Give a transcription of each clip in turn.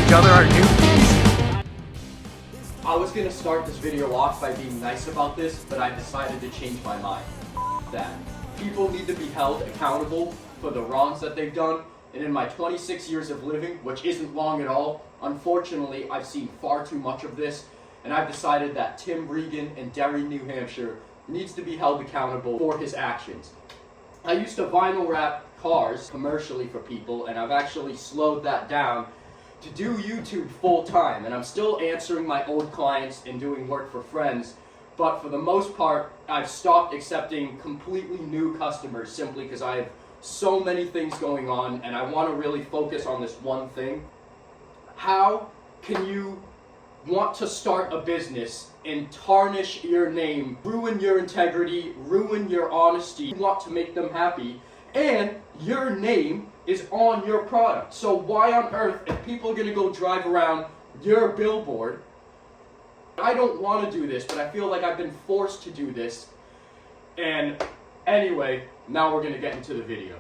each other our new keys. I was gonna start this video off by being nice about this, but I decided to change my mind. That people need to be held accountable for the wrongs that they've done, and in my 26 years of living, which isn't long at all, unfortunately, I've seen far too much of this, and I've decided that Tim Regan in Derry, New Hampshire needs to be held accountable for his actions. I used to vinyl wrap cars commercially for people, and I've actually slowed that down to do YouTube full time, and I'm still answering my old clients and doing work for friends, but for the most part, I've stopped accepting completely new customers simply because I have so many things going on and I want to really focus on this one thing. How can you want to start a business and tarnish your name, ruin your integrity, ruin your honesty? You want to make them happy, and your name is on your product. So why on earth, if people are going to go drive around your billboard? I don't want to do this, but I feel like I've been forced to do this. And anyway, now we're going to get into the video.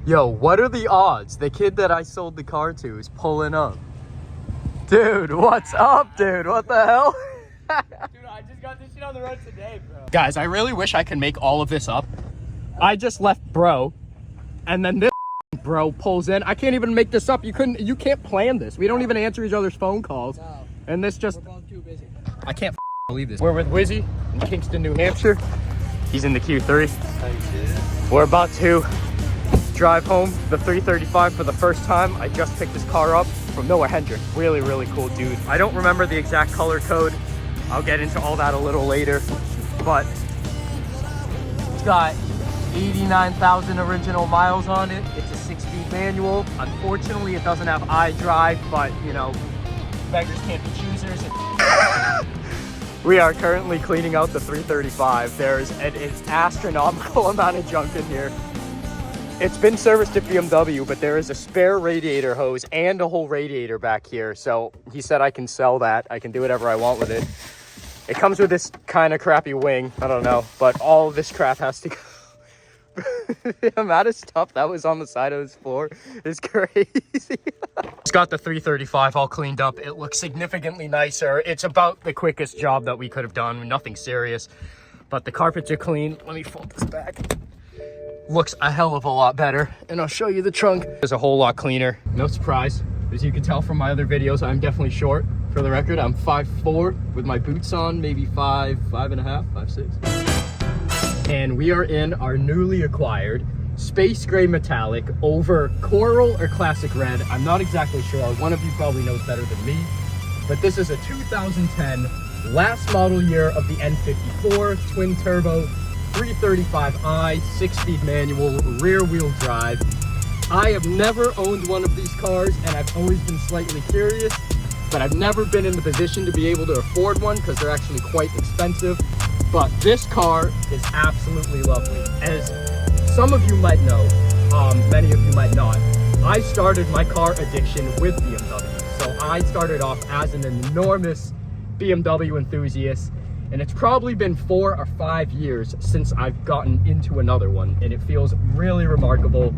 Yo, what are the odds the kid that I sold the car to is pulling up? Dude, what's up, dude? What the hell? Dude, I just got this shit on the road today, bro. Guys, I really wish I could make all of this up. I just left bro, and then this bro pulls in. I can't even make this up. You can't plan this. We don't even answer each other's phone calls. No. And this just... We're both too busy. I can't believe this. We're with Wizzy in Kingston, New Hampshire. He's in the Q3. We're about to drive home the 335 for the first time. I just picked this car up from Noah Hendrick. Really, really cool dude. I don't remember the exact color code. I'll get into all that a little later. But it's got 89,000 original miles on it. It's a 6-speed manual. Unfortunately, it doesn't have iDrive, but you know, beggars can't be choosers. We are currently cleaning out the 335. There's an astronomical amount of junk in here. It's been serviced at BMW, but there is a spare radiator hose and a whole radiator back here. So he said I can sell that. I can do whatever I want with it. It comes with this kind of crappy wing. I don't know, but all of this crap has to go. The amount of stuff that was on the side of this floor is crazy. It's got the 335 all cleaned up. It looks significantly nicer. It's about the quickest job that we could have done. Nothing serious, but the carpets are clean. Let me fold this back. Looks a hell of a lot better, and I'll show you the trunk. It's a whole lot cleaner. No surprise, as you can tell from my other videos, I'm definitely short. For the record, I'm 5'4", with my boots on, maybe 5'5.5", 5'6". And we are in our newly acquired space gray metallic over coral or classic red. I'm not exactly sure. One of you probably knows better than me, but this is a 2010 last model year of the N54 twin turbo 335i 6-speed manual rear wheel drive. I have never owned one of these cars, and I've always been slightly curious, but I've never been in the position to be able to afford one because they're actually quite expensive. But this car is absolutely lovely. As some of you might know, many of you might not, I started my car addiction with BMW. So I started off as an enormous BMW enthusiast, and it's probably been 4 or 5 years since I've gotten into another one, and it feels really remarkable.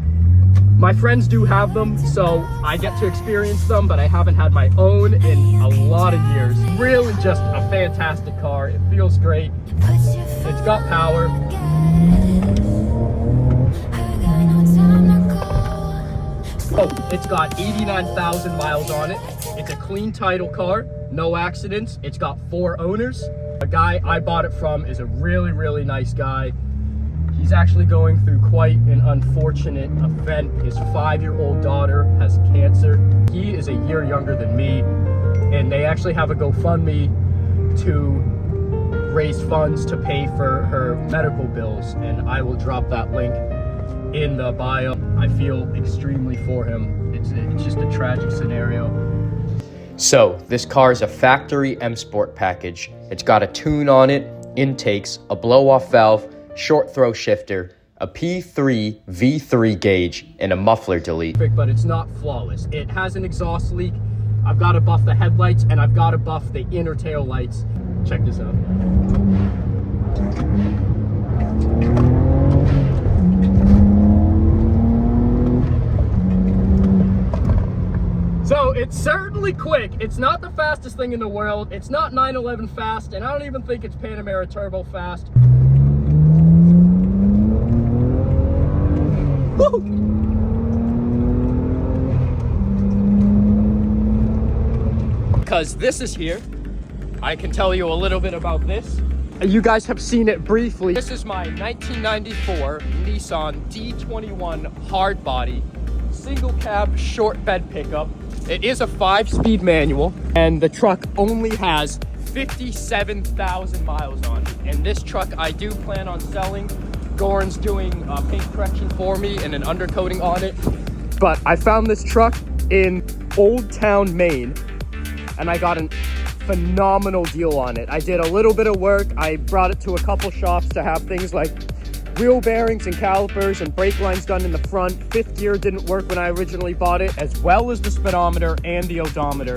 My friends do have them, so I get to experience them, but I haven't had my own in a lot of years. Really just a fantastic car. It feels great. It's got power. Oh, it's got 89,000 miles on it. It's a clean title car, no accidents. It's got 4 owners. The guy I bought it from is a really, really nice guy. He's actually going through quite an unfortunate event. His 5-year-old daughter has cancer. He is a year younger than me, and they actually have a GoFundMe to raise funds to pay for her medical bills, and I will drop that link in the bio. I feel extremely for him. It's just a tragic scenario. So this car is a factory M Sport package. It's got a tune on it, intakes, a blow-off valve, short throw shifter, a P3 V3 gauge, and a muffler delete. But it's not flawless. It has an exhaust leak. I've got to buff the headlights, and I've got to buff the inner tail lights. Check this out. So it's certainly quick. It's not the fastest thing in the world. It's not 911 fast, and I don't even think it's Panamera Turbo fast. Woo! Because this is here. I can tell you a little bit about this. You guys have seen it briefly. This is my 1994 Nissan D21 hard body, single cab, short bed pickup. It is a 5-speed manual, and the truck only has 57,000 miles on it. And this truck I do plan on selling. Goran's doing paint correction for me and an undercoating on it. But I found this truck in Old Town, Maine, and I got a phenomenal deal on it. I did a little bit of work. I brought it to a couple shops to have things like wheel bearings and calipers and brake lines done in the front. Fifth gear didn't work when I originally bought it, as well as the speedometer and the odometer.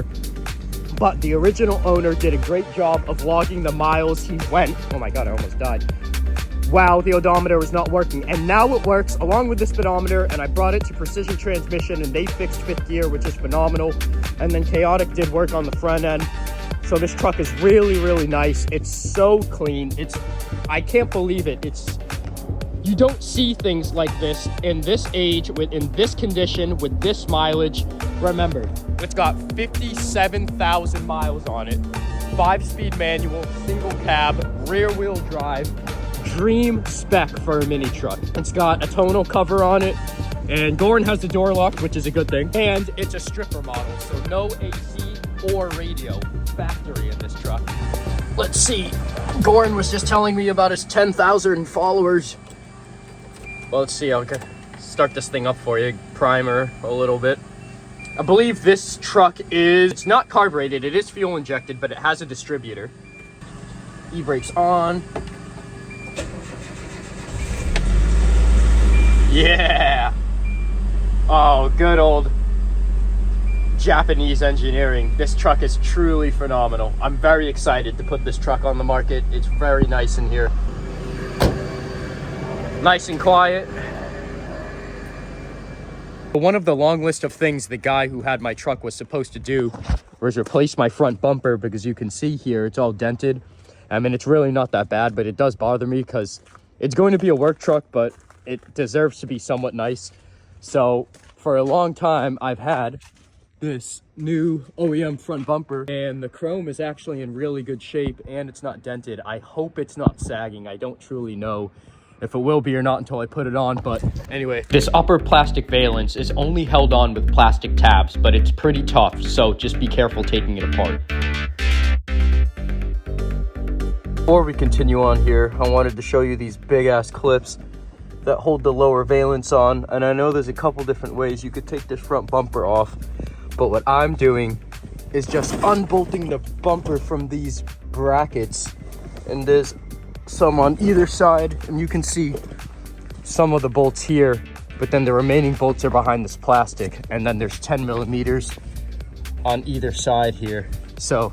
But the original owner did a great job of logging the miles he went. Oh my God, I almost died. Wow, the odometer was not working. And now it works along with the speedometer, and I brought it to Precision Transmission and they fixed fifth gear, which is phenomenal. And then Chaotic did work on the front end. So this truck is really, really nice. It's so clean. I can't believe it. You don't see things like this in this age, in this condition, with this mileage. Remember, it's got 57,000 miles on it. 5-speed manual, single cab, rear wheel drive. Dream spec for a mini truck. It's got a tonneau cover on it, and Goran has the door lock, which is a good thing. And it's a stripper model, so no AC or radio. Factory in this truck. Let's see. Goran was just telling me about his 10,000 followers. Well, let's see. I'll start this thing up for you. Primer a little bit. I believe this truck it's not carbureted. It is fuel injected, but it has a distributor. E-brakes on. Yeah. Oh, good old Japanese engineering. This truck is truly phenomenal. I'm very excited to put this truck on the market. It's very nice in here. Nice and quiet. One of the long list of things the guy who had my truck was supposed to do was replace my front bumper, because you can see here it's all dented. I mean, it's really not that bad, but it does bother me because it's going to be a work truck, but it deserves to be somewhat nice. So for a long time, I've had this new OEM front bumper, and the chrome is actually in really good shape and it's not dented. I hope it's not sagging. I don't truly know if it will be or not until I put it on, but anyway. This upper plastic valance is only held on with plastic tabs, but it's pretty tough, so just be careful taking it apart. Before we continue on here, I wanted to show you these big ass clips that hold the lower valance on, and I know there's a couple different ways you could take this front bumper off, but what I'm doing is just unbolting the bumper from these brackets, and there's some on either side, and you can see some of the bolts here, but then the remaining bolts are behind this plastic, and then there's 10 millimeters on either side here. So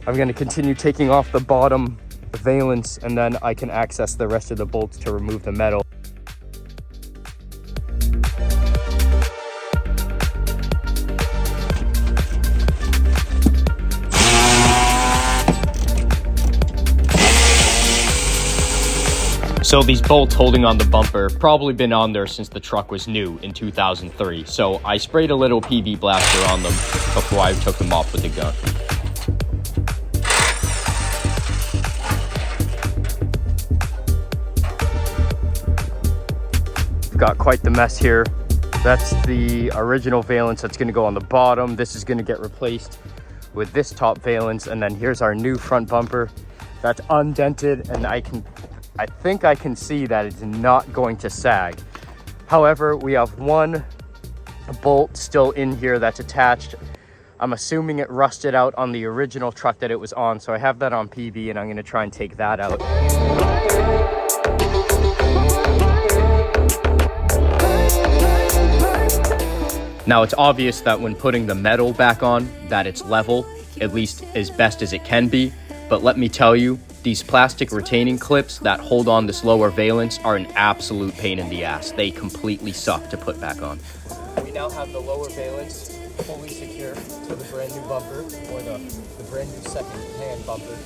I'm going to continue taking off the bottom valance, and then I can access the rest of the bolts to remove the metal. So these bolts holding on the bumper probably been on there since the truck was new in 2003. So I sprayed a little PV blaster on them before I took them off with the gun. Got quite the mess here. That's the original valance that's going to go on the bottom. This is going to get replaced with this top valance, and then here's our new front bumper that's undented, and I think I can see that it's not going to sag. However, we have one bolt still in here that's attached. I'm assuming it rusted out on the original truck that it was on, so I have that on PV, and I'm going to try and take that out. Now, it's obvious that when putting the metal back on, that it's level, at least as best as it can be. But let me tell you, these plastic retaining clips that hold on this lower valance are an absolute pain in the ass. They completely suck to put back on. We now have the lower valance fully secure to the brand new bumper, or the brand new second-hand bumper.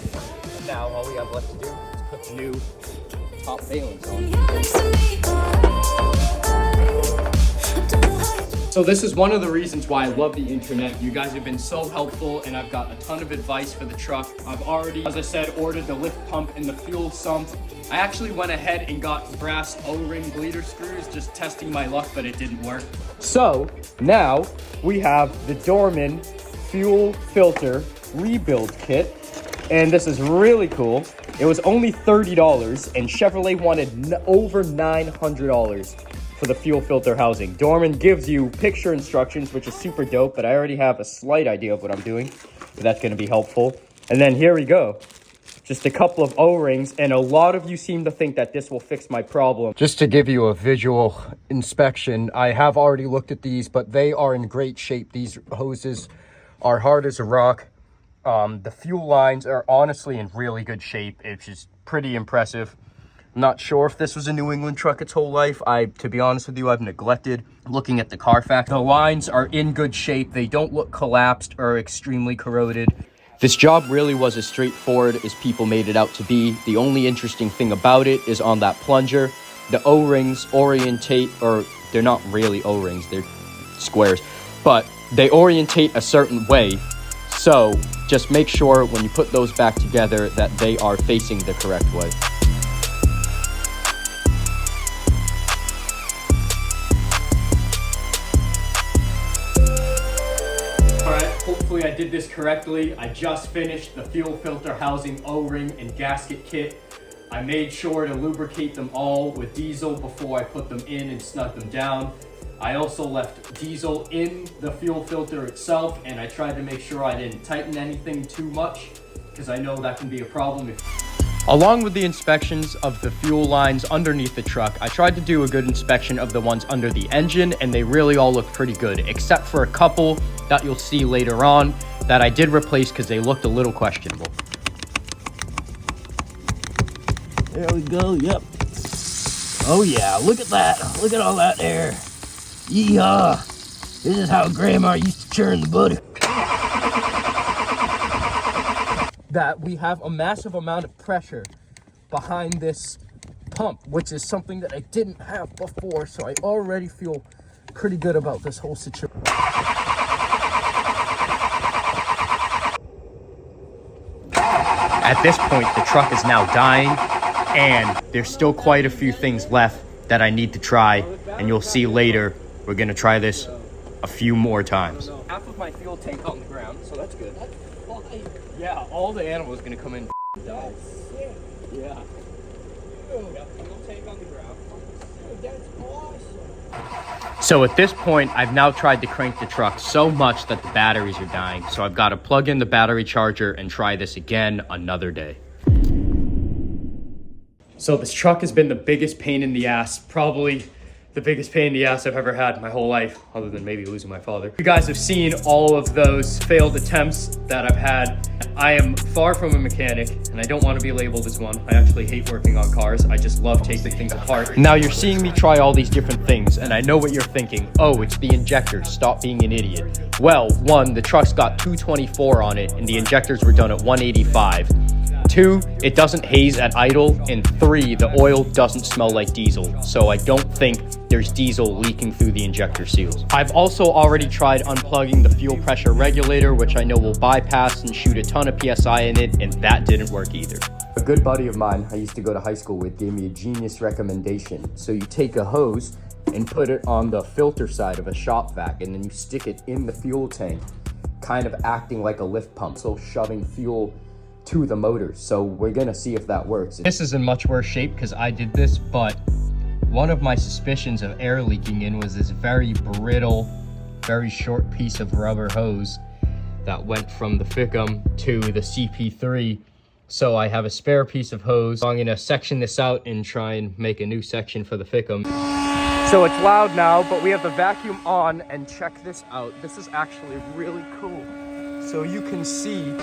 And now all we have left to do is put the new top valence on. So this is one of the reasons why I love the internet. You guys have been so helpful, and I've got a ton of advice for the truck. I've already, as I said, ordered the lift pump and the fuel sump. I actually went ahead and got brass O-ring bleeder screws, just testing my luck, but it didn't work. So now we have the Dorman fuel filter rebuild kit, and this is really cool. It was only $30, and Chevrolet wanted over $900 for the fuel filter housing. Dorman gives you picture instructions, which is super dope, but I already have a slight idea of what I'm doing, but that's gonna be helpful. And then here we go. Just a couple of O-rings, and a lot of you seem to think that this will fix my problem. Just to give you a visual inspection, I have already looked at these, but they are in great shape. These hoses are hard as a rock. The fuel lines are honestly in really good shape. It's just pretty impressive. I'm not sure if this was a New England truck its whole life. To be honest with you, I've neglected looking at the Carfax. The lines are in good shape. They don't look collapsed or extremely corroded. This job really was as straightforward as people made it out to be. The only interesting thing about it is on that plunger, the O-rings orientate, or they're not really O-rings, they're squares, but they orientate a certain way. So just make sure when you put those back together that they are facing the correct way. Hopefully I did this correctly. I just finished the fuel filter housing O-ring and gasket kit. I made sure to lubricate them all with diesel before I put them in and snug them down. I also left diesel in the fuel filter itself, and I tried to make sure I didn't tighten anything too much, because I know that can be a problem. Along with the inspections of the fuel lines underneath the truck, I tried to do a good inspection of the ones under the engine, and they really all look pretty good, except for a couple that you'll see later on that I did replace because they looked a little questionable. There we go, yep. Oh yeah, look at that. Look at all that air. Yeehaw. This is how Grandma used to churn the butter. That we have a massive amount of pressure behind this pump, which is something that I didn't have before, so I already feel pretty good about this whole situation. At this point, the truck is now dying, and there's still quite a few things left that I need to try, and you'll see later, we're gonna try this a few more times. Half of my fuel tank on the ground, so that's good. Yeah, all the animals gonna come in and die. Yeah. Fuel tank on the ground. That's awesome. So at this point, I've now tried to crank the truck so much that the batteries are dying. So I've got to plug in the battery charger and try this again another day. So this truck has been the biggest pain in the ass, probably the biggest pain in the ass I've ever had in my whole life, other than maybe losing my father. You guys have seen all of those failed attempts that I've had. I am far from a mechanic, and I don't want to be labeled as one. I actually hate working on cars. I just love taking things apart. Now you're seeing me try all these different things, and I know what you're thinking. Oh, it's the injector. Stop being an idiot. Well, one, the truck's got 224 on it, and the injectors were done at 185. 2, it doesn't haze at idle, and 3, the oil doesn't smell like diesel, so I don't think there's diesel leaking through the injector seals. I've also already tried unplugging the fuel pressure regulator, which I know will bypass and shoot a ton of PSI in it, and that didn't work either. A good buddy of mine I used to go to high school with gave me a genius recommendation. So you take a hose and put it on the filter side of a shop vac, and then you stick it in the fuel tank, kind of acting like a lift pump, so shoving fuel to the motor. So we're gonna see if that works. This is in much worse shape because I did this, but one of my suspicions of air leaking in was this very brittle, very short piece of rubber hose that went from the Ficum to the CP3. So I have a spare piece of hose. I'm gonna section this out and try and make a new section for the Ficum. So it's loud now, but we have the vacuum on, and check this out. This is actually really cool. So you can see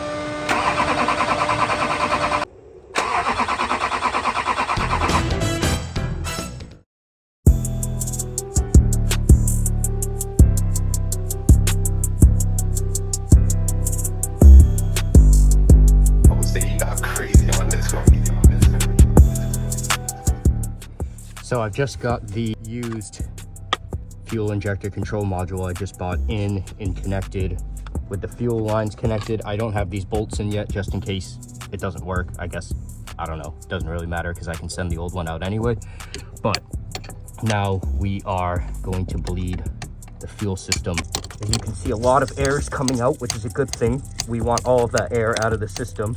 So I've just got the used fuel injector control module I just bought in and connected with the fuel lines connected. I don't have these bolts in yet just in case it doesn't work. I guess, I don't know, it doesn't really matter because I can send the old one out anyway. But now we are going to bleed the fuel system. As you can see, a lot of air is coming out, which is a good thing. We want all of that air out of the system.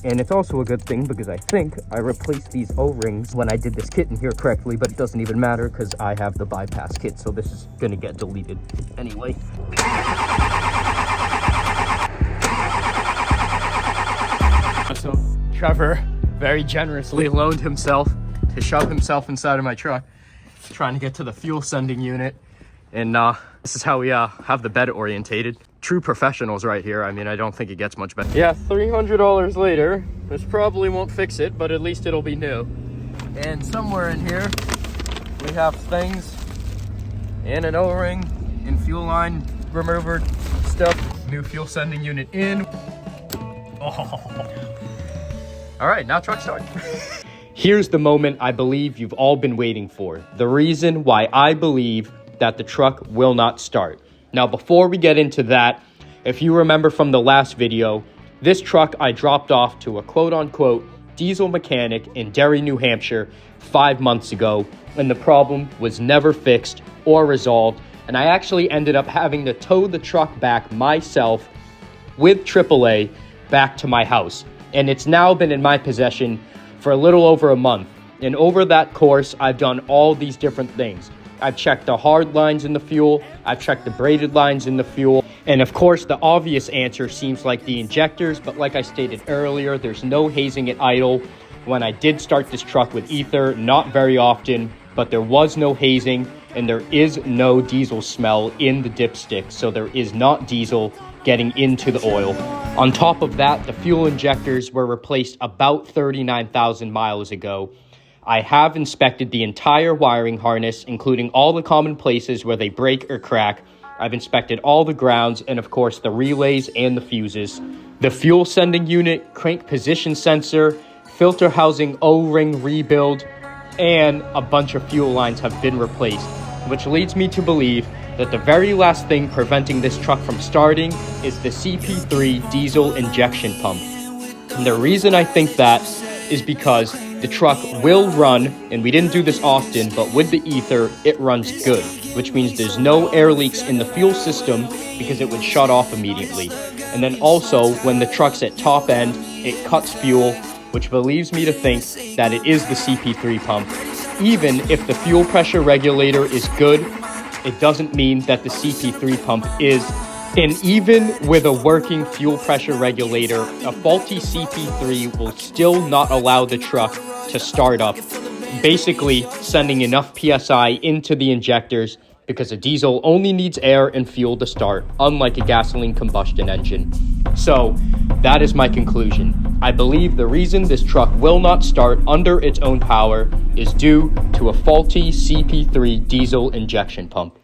And it's also a good thing because I think I replaced these O-rings when I did this kit in here correctly, but it doesn't even matter because I have the bypass kit, so this is gonna get deleted anyway. So Trevor very generously loaned himself to shove himself inside of my truck, trying to get to the fuel sending unit. And this is how we have the bed orientated. True professionals right here. I mean, I don't think it gets much better. Yeah, $300 later. This probably won't fix it, but at least it'll be new. And somewhere in here, we have things and an O-ring and fuel line remover stuff. New fuel sending unit in. Oh. All right, now truck start. Here's the moment I believe you've all been waiting for. The reason why I believe that the truck will not start. Now, before we get into that, if you remember from the last video, this truck I dropped off to a quote-unquote diesel mechanic in Derry, New Hampshire 5 months ago, and the problem was never fixed or resolved, and I actually ended up having to tow the truck back myself with AAA back to my house. And it's now been in my possession for a little over a month. And over that course, I've done all these different things. I've checked the hard lines in the fuel, I've checked the braided lines in the fuel, and of course the obvious answer seems like the injectors, but like I stated earlier, there's no hazing at idle. When I did start this truck with ether, not very often, but there was no hazing, and there is no diesel smell in the dipstick, so there is not diesel getting into the oil. On top of that, the fuel injectors were replaced about 39,000 miles ago. I have inspected the entire wiring harness, including all the common places where they break or crack. I've inspected all the grounds and of course the relays and the fuses. The fuel sending unit, crank position sensor, filter housing O-ring rebuild, and a bunch of fuel lines have been replaced, which leads me to believe that the very last thing preventing this truck from starting is the CP3 diesel injection pump. And the reason I think that is because the truck will run, and we didn't do this often, but with the ether, it runs good, which means there's no air leaks in the fuel system because it would shut off immediately. And then also, when the truck's at top end, it cuts fuel, which believes me to think that it is the CP3 pump. Even if the fuel pressure regulator is good, it doesn't mean that the CP3 pump is. And even with a working fuel pressure regulator, a faulty CP3 will still not allow the truck to start up, basically sending enough PSI into the injectors because a diesel only needs air and fuel to start, unlike a gasoline combustion engine. So that is my conclusion. I believe the reason this truck will not start under its own power is due to a faulty CP3 diesel injection pump.